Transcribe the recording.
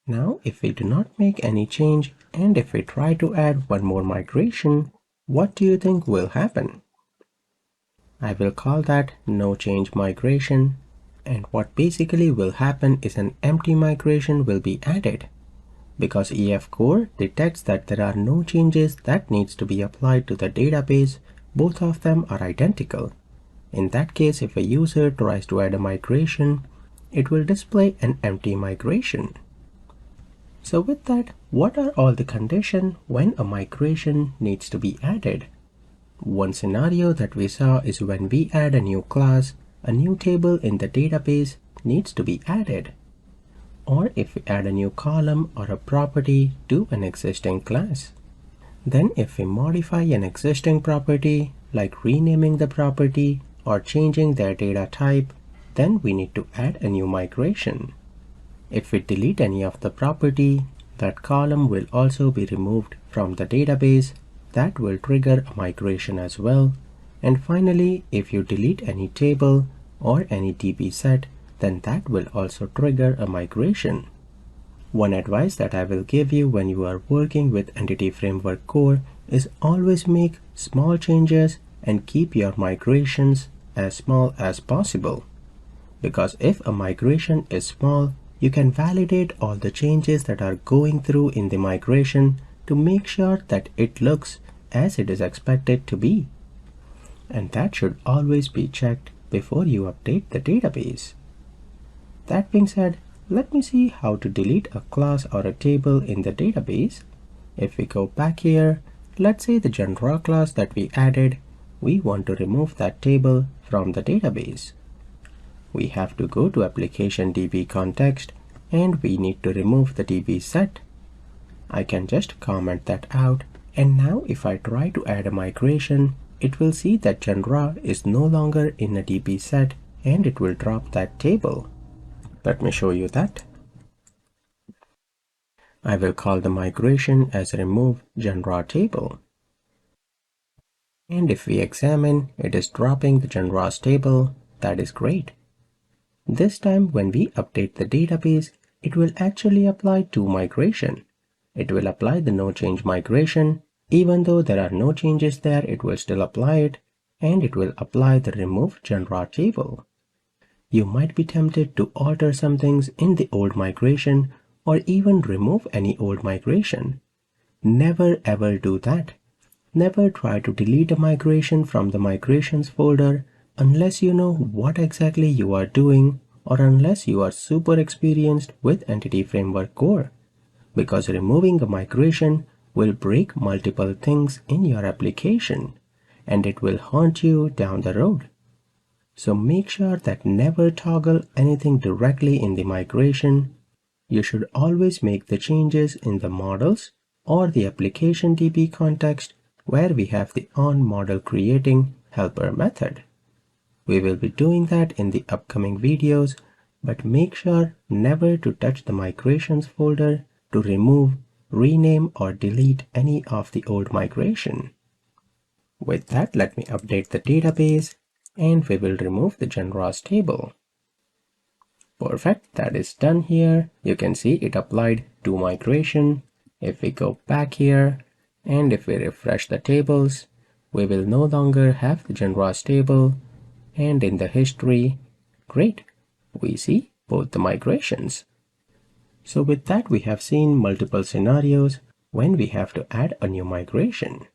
Now, if we do not make any change and if we try to add one more migration, what do you think will happen? I will call that no change migration, and what basically will happen is an empty migration will be added. Because EF Core detects that there are no changes that needs to be applied to the database, both of them are identical. In that case, if a user tries to add a migration, it will display an empty migration. So with that, what are all the conditions when a migration needs to be added? One scenario that we saw is when we add a new class, a new table in the database needs to be added. Or if we add a new column or a property to an existing class. Then if we modify an existing property, like renaming the property or changing their data type, then we need to add a new migration. If we delete any of the property, that column will also be removed from the database. That will trigger a migration as well. And finally, if you delete any table or any DB set, then that will also trigger a migration. One advice that I will give you when you are working with Entity Framework Core is always make small changes and keep your migrations as small as possible. Because if a migration is small, you can validate all the changes that are going through in the migration to make sure that it looks as it is expected to be. And that should always be checked before you update the database. That being said, let me see how to delete a class or a table in the database. If we go back here, let's say the Genra class that we added, we want to remove that table from the database. We have to go to application DB context and we need to remove the DB set. I can just comment that out, and now if I try to add a migration, it will see that Genra is no longer in a DB set and it will drop that table. Let me show you that. I will call the migration as remove Genra table. And if we examine, it is dropping the Genra's table. That is great. This time when we update the database, it will actually apply to migration. It will apply the no change migration. Even though there are no changes there, it will still apply it, and it will apply the remove Genra table. You might be tempted to alter some things in the old migration or even remove any old migration. Never ever do that. Never try to delete a migration from the migrations folder unless you know what exactly you are doing or unless you are super experienced with Entity Framework Core. Because removing a migration will break multiple things in your application and it will haunt you down the road. So make sure that never toggle anything directly in the migration. You should always make the changes in the models or the application DB context where we have the onModelCreating helper method. We will be doing that in the upcoming videos, but make sure never to touch the migrations folder to remove, rename or delete any of the old migration. With that, let me update the database and we will remove the Genra's table. Perfect, that is done here. You can see it applied to migration. If we go back here and if we refresh the tables, we will no longer have the Genra's table, and in the history, great, we see both the migrations. So with that, we have seen multiple scenarios when we have to add a new migration.